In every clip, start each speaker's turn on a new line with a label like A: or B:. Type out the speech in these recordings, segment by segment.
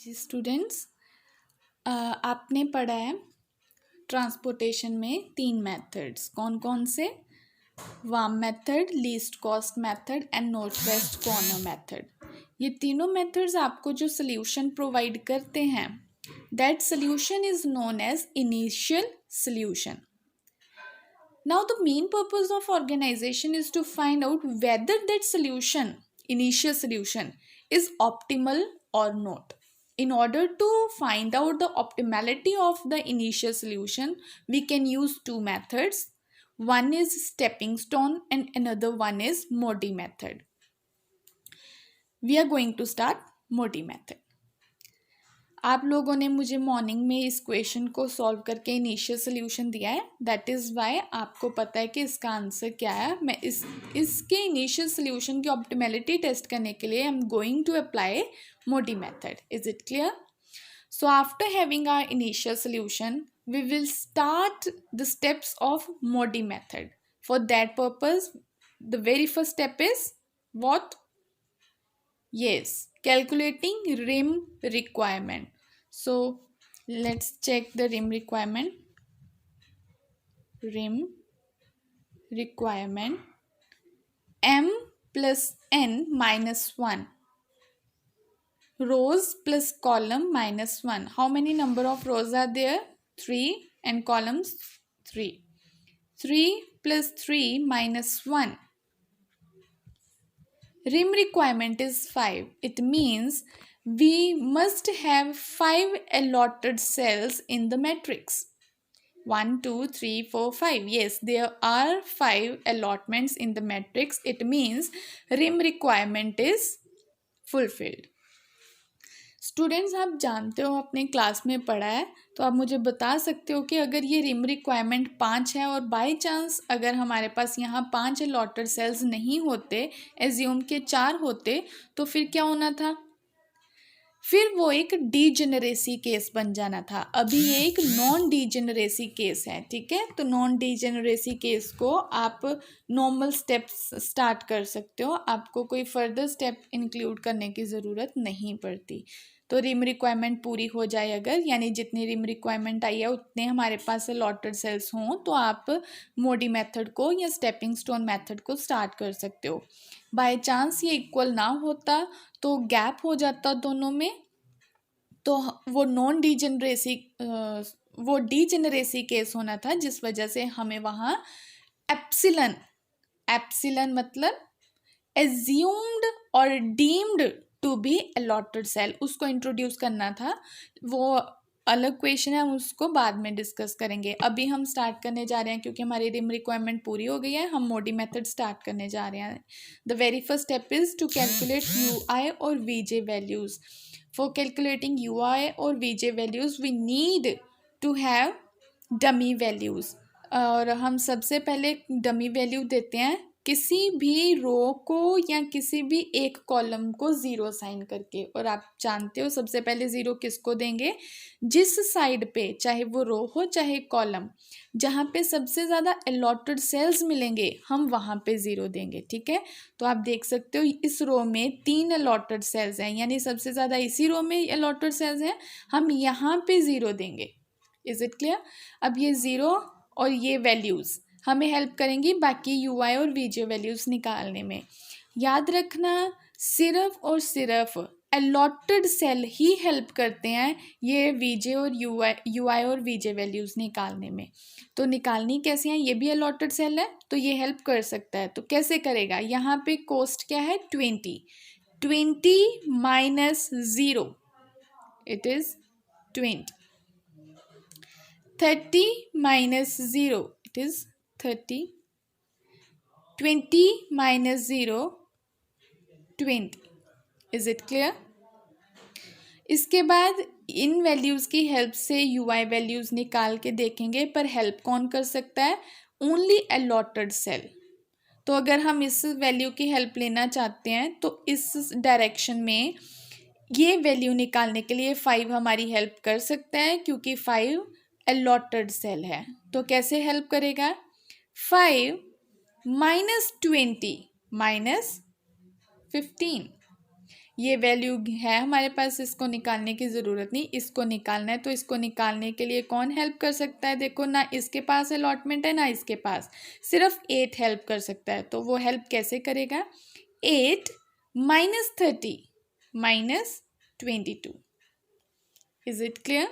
A: जी students, आपने पढ़ा है ट्रांसपोर्टेशन में 3 मेथड्स। कौन कौन से? VAM method, least cost method and north west corner method. ये तीनों मेथड्स आपको जो सोल्यूशन प्रोवाइड करते हैं, that solution is known as initial solution. Now the main purpose of organization is to find out whether that solution, initial solution, is optimal or not. In order to find out the optimality of the initial solution, we can use two methods. One is stepping stone and another one is Modi method. We are going to start Modi method. आप लोगों ने मुझे morning में इस question को solve करके initial solution दिया है, दैट इज़ वाई आपको पता है कि इसका आंसर क्या है. मैं इसके इनिशियल सोल्यूशन की ऑप्टिमैलिटी टेस्ट करने के लिए I am going to apply MODI method. Is it clear? So after having our initial solution we will start the steps of Modi method. For that purpose, the very first step is what? Yes, calculating rim requirement. So let's check the rim requirement. Rim requirement m plus n minus 1, rows plus column minus 1. How many number of rows are there? 3 and columns 3. 3 plus 3 minus 1. Rim requirement is 5. It means we must have 5 allotted cells in the matrix. 1, 2, 3, 4, 5. Yes, there are 5 allotments in the matrix. It means rim requirement is fulfilled. Students, आप जानते हो, अपने class में पढ़ा है, तो आप मुझे बता सकते हो कि अगर ये रिम रिक्वायरमेंट 5 है और बाय चांस अगर हमारे पास यहाँ 5 अलॉटेड सेल्स नहीं होते, एज्यूम के 4 होते, तो फिर क्या होना था? फिर वो एक डीजेनरेसी केस बन जाना था. अभी ये एक नॉन डीजेनरेसी केस है, ठीक है? तो नॉन डीजेनरेसी केस को आप नॉर्मल स्टेप्स स्टार्ट कर सकते हो, आपको कोई फर्दर स्टेप इंक्लूड करने की ज़रूरत नहीं पड़ती. तो रिम रिक्वायरमेंट पूरी हो जाए अगर, यानी जितनी रिम रिक्वायरमेंट आई है उतने हमारे पास अलॉटेड सेल्स हों, तो आप मोडी मेथड को या स्टेपिंग स्टोन मेथड को स्टार्ट कर सकते हो. बाय चांस ये इक्वल ना होता तो गैप हो जाता दोनों में, तो वो नॉन डीजेनरेसी वो डीजेनरेसी केस होना था, जिस वजह से हमें वहाँ एप्सिलन मतलब एज्यूम्ड और deemed to be allotted cell, उसको इंट्रोड्यूस करना था. वो अलग क्वेश्चन है, हम उसको बाद में डिस्कस करेंगे. अभी हम स्टार्ट करने जा रहे हैं क्योंकि हमारी रिम रिक्वायरमेंट पूरी हो गई है, हम मोडी मेथड स्टार्ट करने जा रहे हैं. The very first step is to calculate UI और VJ values. For calculating UI और VJ values we need to have dummy values. और हम सबसे पहले डमी वैल्यू देते हैं किसी भी रो को या किसी भी एक कॉलम को 0 साइन करके. और आप जानते हो सबसे पहले 0 किसको देंगे? जिस साइड पे, चाहे वो रो हो चाहे कॉलम, जहाँ पे सबसे ज़्यादा अलॉटेड सेल्स मिलेंगे हम वहाँ पे 0 देंगे, ठीक है? तो आप देख सकते हो इस रो में 3 अलॉटेड सेल्स हैं, यानी सबसे ज़्यादा इसी रो में अलॉटेड सेल्स हैं, हम यहाँ पे 0 देंगे. Is it clear? अब ये 0 और ये वैल्यूज़ हमें हेल्प करेंगी बाकी UI और VJ वैल्यूज़ निकालने में. याद रखना, सिर्फ और सिर्फ अलॉटेड सेल ही हेल्प करते हैं ये VJ और UI और VJ वैल्यूज़ निकालने में. तो निकालनी कैसे हैं? ये भी अलॉटेड सेल है तो ये हेल्प कर सकता है. तो कैसे करेगा? यहाँ पे कॉस्ट क्या है? 20 minus 0, it is 20. 30 minus 0, it is 30. 20 minus 0, 20. Is it clear? इसके बाद इन वैल्यूज़ की हेल्प से UI वैल्यूज़ निकाल के देखेंगे, पर हेल्प कौन कर सकता है? Only allotted cell. तो अगर हम इस वैल्यू की हेल्प लेना चाहते हैं तो इस डायरेक्शन में ये वैल्यू निकालने के लिए 5 हमारी हेल्प कर सकता है, क्योंकि 5 अलॉटेड सेल है. तो कैसे हेल्प करेगा? 5 minus 20 minus 15. ये वैल्यू है हमारे पास, इसको निकालने की ज़रूरत नहीं, इसको निकालना है। तो इसको निकालने के लिए कौन हेल्प कर सकता है? देखो ना इसके पास अलॉटमेंट है ना इसके पास, सिर्फ 8 हेल्प कर सकता है। तो वो हेल्प कैसे करेगा? 8 minus 30 minus 22। Is it clear?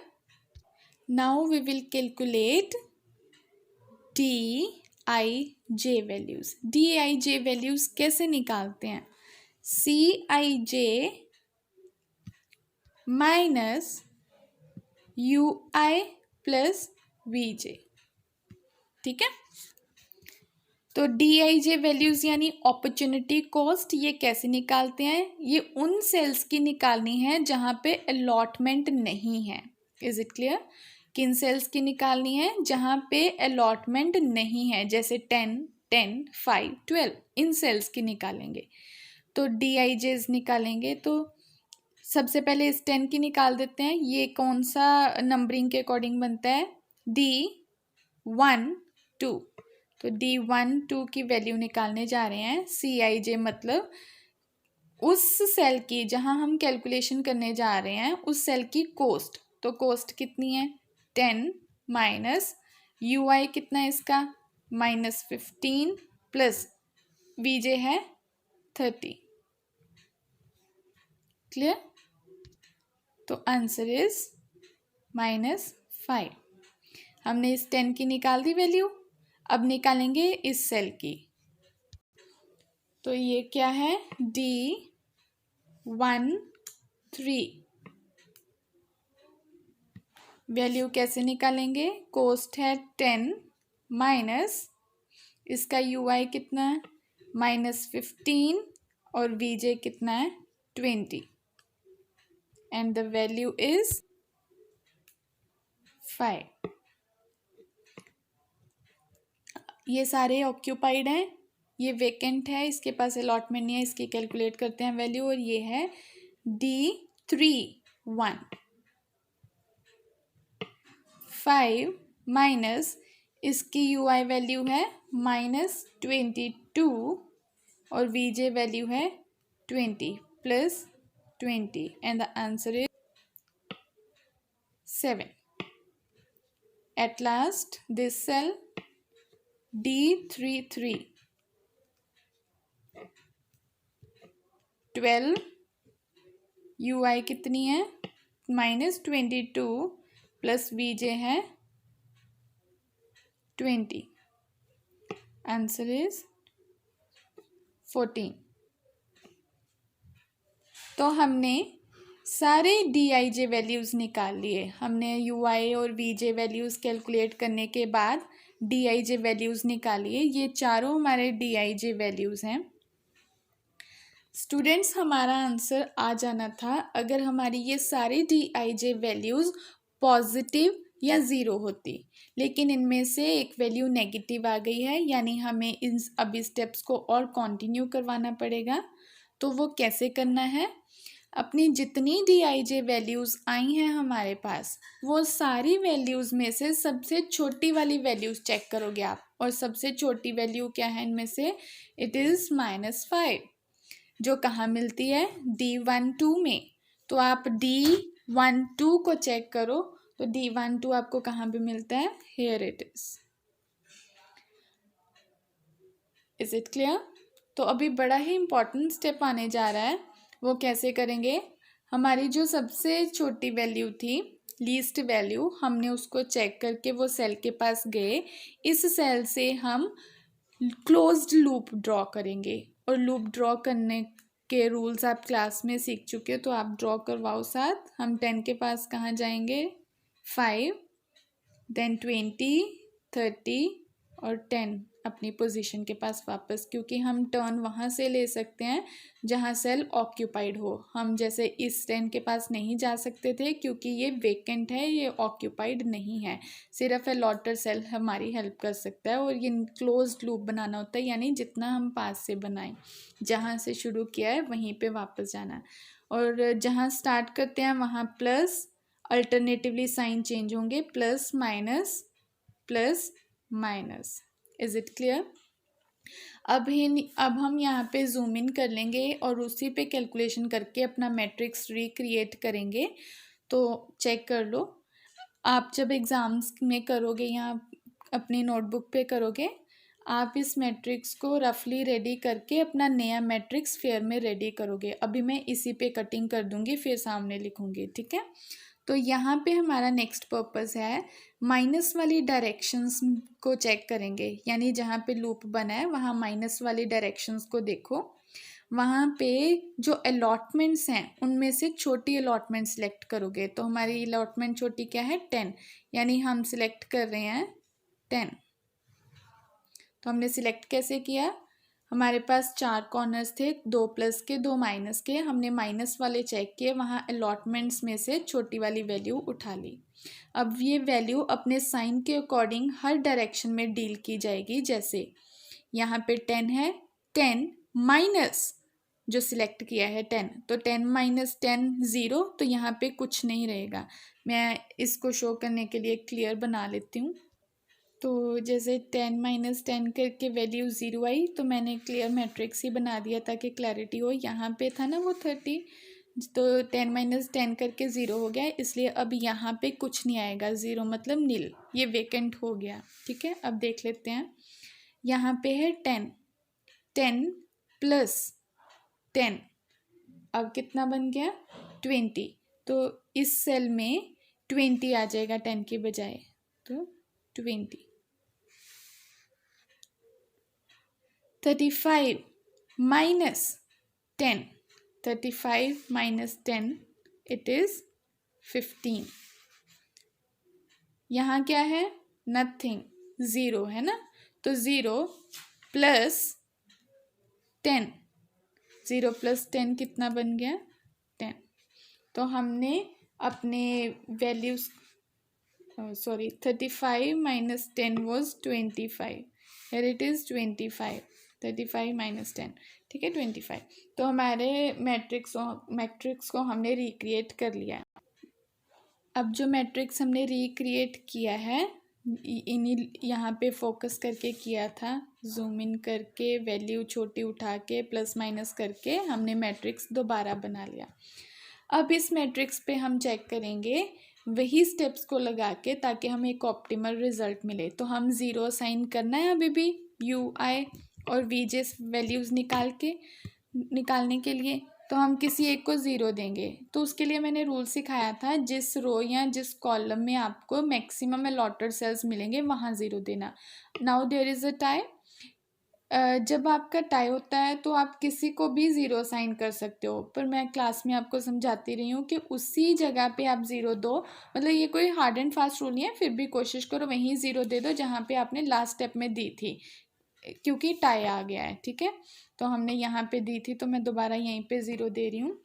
A: Now we will calculate DIJ values. DIJ values कैसे निकालते हैं? CIJ minus UI plus VJ। ठीक है, तो DIJ वैल्यूज़ यानी अपॉर्चुनिटी कॉस्ट, ये कैसे निकालते हैं? ये उन सेल्स की निकालनी है जहाँ पे अलॉटमेंट नहीं है। Is it clear? किन सेल्स की निकालनी है? जहाँ पे अलॉटमेंट नहीं है, जैसे 10, 10, 5, 12, इन सेल्स की निकालेंगे। तो DIJs निकालेंगे तो सबसे पहले इस 10 की निकाल देते हैं। ये कौन सा नंबरिंग के अकॉर्डिंग बनता है? D1, 2। तो D1, 2 की वैल्यू निकालने जा रहे हैं। CIJ मतलब उस सेल की जहां हम कैलकुलेशन करने जा रहे हैं, उस सेल की कॉस्ट। तो कॉस्ट कितनी है? 10 माइनस UI कितना है इसका? -15 प्लस VJ है 30। क्लियर? तो आंसर इज -5। हमने इस 10 की निकाल दी वैल्यू, अब निकालेंगे इस सेल की। तो ये क्या है? D13। वैल्यू कैसे निकालेंगे? कॉस्ट है 10 माइनस इसका UI कितना है? -15 और VJ कितना है? 20 एंड द वैल्यू इज 5। ये सारे ऑक्यूपाइड हैं, ये वेकेंट है, इसके पास अलॉटमेंट नहीं है। इसकी कैलकुलेट करते हैं वैल्यू, और ये है D31। 5 माइनस इसकी UI वैल्यू है -22 और VJ वैल्यू है 20 plus 20 and the answer is 7। At last this cell D33 12 UI कितनी है? -22 प्लस VJ है 20। Answer is 14। तो हमने सारे DIJ वैल्यूज़ निकाल लिए। हमने UI और VJ वैल्यूज़ कैलकुलेट करने के बाद DIJ वैल्यूज़ निकालिए। ये चारों हमारे DIJ वैल्यूज़ हैं। स्टूडेंट्स, हमारा आंसर आ जाना था अगर हमारी ये सारी DIJ वैल्यूज़ पॉजिटिव या ज़ीरो होती, लेकिन इनमें से एक वैल्यू नेगेटिव आ गई है, यानी हमें इन अभी स्टेप्स को और कंटिन्यू करवाना पड़ेगा। तो वो कैसे करना है? अपनी जितनी DIJ वैल्यूज़ आई हैं हमारे पास, वो सारी वैल्यूज़ में से सबसे छोटी वाली वैल्यूज़ चेक करोगे आप, और सबसे छोटी वैल्यू क्या है इनमें से? इट इज़ -5, जो कहाँ मिलती है? D12 में। तो आप D12 को चेक करो, तो D12 आपको कहाँ पे मिलता है? Here it is it clear? तो अभी बड़ा ही इम्पोर्टेंट स्टेप आने जा रहा है। वो कैसे करेंगे? हमारी जो सबसे छोटी वैल्यू थी, लीस्ट वैल्यू, हमने उसको चेक करके वो सेल के पास गए। इस सेल से हम क्लोज्ड लूप ड्रॉ करेंगे, और लूप ड्रॉ करने के रूल्स आप क्लास में सीख चुके हो, तो आप ड्रॉ करवाओ साथ। हम 10 के पास कहाँ जाएंगे? 5, देन 20, 30 और 10 अपनी पोजीशन के पास वापस, क्योंकि हम टर्न वहाँ से ले सकते हैं जहाँ सेल ऑक्यूपाइड हो। हम जैसे इस 10 के पास नहीं जा सकते थे क्योंकि ये वेकेंट है, ये ऑक्यूपाइड नहीं है। सिर्फ अलॉटर सेल हमारी हेल्प कर सकता है, और ये क्लोज्ड लूप बनाना होता है, यानी जितना हम पास से बनाएं, जहाँ से शुरू किया है वहीं पे वापस जाना है। और जहाँ स्टार्ट करते हैं वहाँ प्लस, अल्टरनेटिवली साइन चेंज होंगे, plus minus plus minus. Is it clear? अब हम यहाँ पे जूम इन कर लेंगे और उसी पे कैलकुलेशन करके अपना मैट्रिक्स रिक्रिएट करेंगे। तो चेक कर लो, आप जब एग्ज़ाम्स में करोगे या अपनी नोटबुक पे करोगे, आप इस मैट्रिक्स को रफली रेडी करके अपना नया मैट्रिक्स फेयर में रेडी करोगे। अभी मैं इसी पे कटिंग कर दूंगी, फिर सामने लिखूंगी, ठीक है। तो यहाँ पे हमारा नेक्स्ट पर्पस है, माइनस वाली डायरेक्शंस को चेक करेंगे। यानी जहाँ पे लूप बना है वहाँ माइनस वाली डायरेक्शंस को देखो, वहाँ पे जो अलॉटमेंट्स हैं उनमें से छोटी अलॉटमेंट सिलेक्ट करोगे। तो हमारी अलॉटमेंट छोटी क्या है, 10, यानी हम सिलेक्ट कर रहे हैं 10। तो हमने सिलेक्ट कैसे किया, हमारे पास 4 कॉर्नर्स थे, 2 प्लस के 2 माइनस के, हमने माइनस वाले चेक किए, वहाँ अलॉटमेंट्स में से छोटी वाली वैल्यू उठा ली। अब ये वैल्यू अपने साइन के अकॉर्डिंग हर डायरेक्शन में डील की जाएगी। जैसे यहाँ पे 10 है, 10 माइनस जो सिलेक्ट किया है 10, तो 10 माइनस 10 0, तो यहाँ पे कुछ नहीं रहेगा। मैं इसको शो करने के लिए क्लियर बना लेती हूँ। तो जैसे 10 माइनस 10 करके वैल्यू 0 आई, तो मैंने क्लियर मैट्रिक्स ही बना दिया ताकि क्लैरिटी हो। यहाँ पे था ना वो 30, तो 10 माइनस 10 करके 0 हो गया, इसलिए अब यहाँ पे कुछ नहीं आएगा, 0 मतलब नील, ये वेकेंट हो गया, ठीक है। अब देख लेते हैं, यहाँ पे है 10, 10 प्लस 10, अब कितना बन गया 20, तो इस सेल में 20 आ जाएगा 10 की बजाय, तो 20। 35 माइनस 10, 35 माइनस 10 इट इज़ 15। यहाँ क्या है, नथिंग, 0 है ना, तो 0 प्लस 10, 0 प्लस 10 कितना बन गया 10। तो हमने अपने values, sorry 35 minus 10 was 25, here it is 25, 35 minus 10, ठीक है 25। तो हमारे मैट्रिक्स को हमने रिक्रिएट कर लिया है। अब जो मैट्रिक्स हमने रिक्रिएट किया है, इन्हीं यहाँ पे फोकस करके किया था, जूम इन करके वैल्यू छोटी उठा के प्लस माइनस करके हमने मैट्रिक्स दोबारा बना लिया। अब इस मैट्रिक्स पे हम चेक करेंगे वही स्टेप्स को लगा के, ताकि हमें एक ऑप्टिमल रिजल्ट मिले। तो हम 0 असाइन करना है अभी भी यू आई और वी जे वैल्यूज़ निकालने के लिए। तो हम किसी एक को 0 देंगे। तो उसके लिए मैंने रूल सिखाया था, जिस रो या जिस कॉलम में आपको मैक्सिमम अलॉटेड सेल्स मिलेंगे वहाँ 0 देना। Now there is a tie, जब आपका टाई होता है तो आप किसी को भी 0 साइन कर सकते हो, पर मैं क्लास में आपको समझाती रही हूँ कि उसी जगह पे आप 0 दो। मतलब ये कोई हार्ड एंड फास्ट रूल नहीं है, फिर भी कोशिश करो वहीं 0 दे दो जहाँ पे आपने लास्ट स्टेप में दी थी, क्योंकि टाई आ गया है, ठीक है। तो हमने यहाँ पे दी थी, तो मैं दोबारा यहीं पे 0 दे रही हूँ।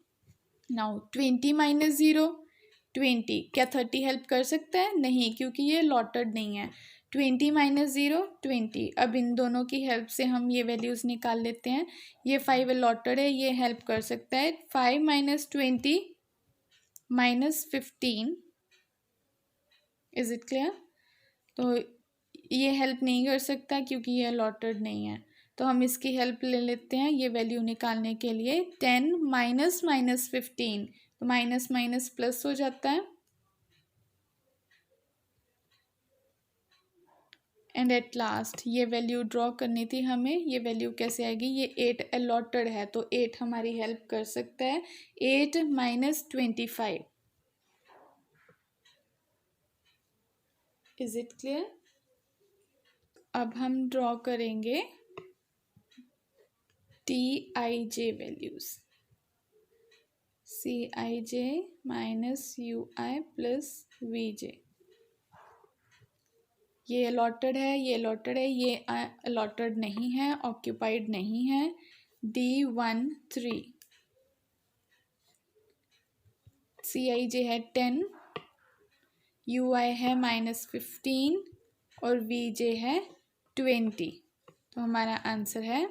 A: नाउ 20 माइनस 0, 20, क्या 30 हेल्प कर सकता है, नहीं, क्योंकि ये लॉटेड नहीं है। 20 माइनस 0 20, अब इन दोनों की हेल्प से हम ये वैल्यूज़ निकाल लेते हैं। ये 5 अलॉटेड है, ये हेल्प कर सकता है। 5 minus 20 minus 15, is it clear. तो ये हेल्प नहीं कर सकता क्योंकि ये अलॉटेड नहीं है, तो हम इसकी हेल्प ले लेते हैं ये वैल्यू निकालने के लिए। 10 माइनस माइनस 15, तो माइनस माइनस प्लस हो जाता है, एंड एट लास्ट ये वैल्यू ड्रॉ करनी थी हमें। ये वैल्यू कैसे आएगी, ये 8 अलॉटेड है, तो 8 हमारी हेल्प कर सकता है। 8 माइनस 25, इज इट क्लियर। अब हम ड्रॉ करेंगे TIJ values, CIJ minus UI plus VJ। ये अलॉटेड है, ये अलॉटेड है, ये अलॉटेड नहीं है, ऑक्यूपाइड नहीं है। D13, CIJ है 10, UI है -15 और VJ है 20। तो हमारा आंसर है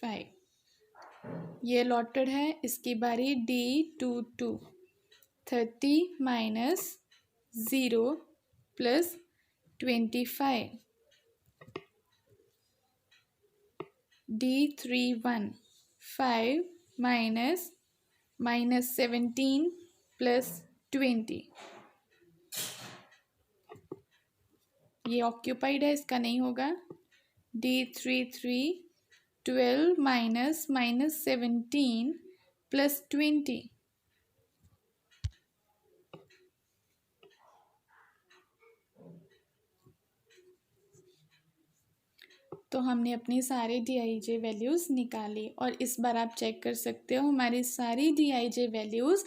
A: 5। ये अलॉटेड है, इसकी बारी D22, 30 minus 0 plus 25, D31 5 minus 17 plus 20, ये ऑक्यूपाइड है, इसका नहीं होगा। D33 12 minus 17 plus 20, तो हमने अपनी सारी DIJ वैल्यूज़ निकाली और इस बार आप चेक कर सकते हो हमारी सारी DIJ वैल्यूज़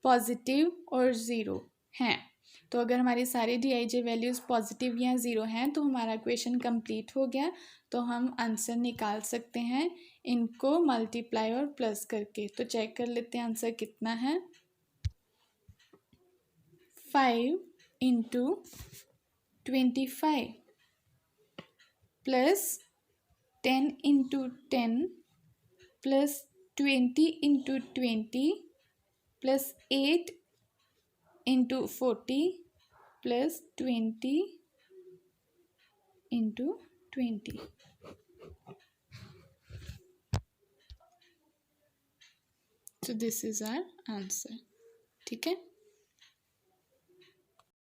A: पॉजिटिव और ज़ीरो हैं। तो अगर हमारी सारी DIJ वैल्यूज़ पॉजिटिव या ज़ीरो हैं तो हमारा क्वेश्चन कंप्लीट हो गया। तो हम आंसर निकाल सकते हैं इनको मल्टीप्लाई और प्लस करके। तो चेक कर लेते हैं आंसर कितना है। 5 into 25 plus 10 into 10 plus 20 into 20 plus 8 into 40 plus 20 into 20। So this is our answer. ठीक है।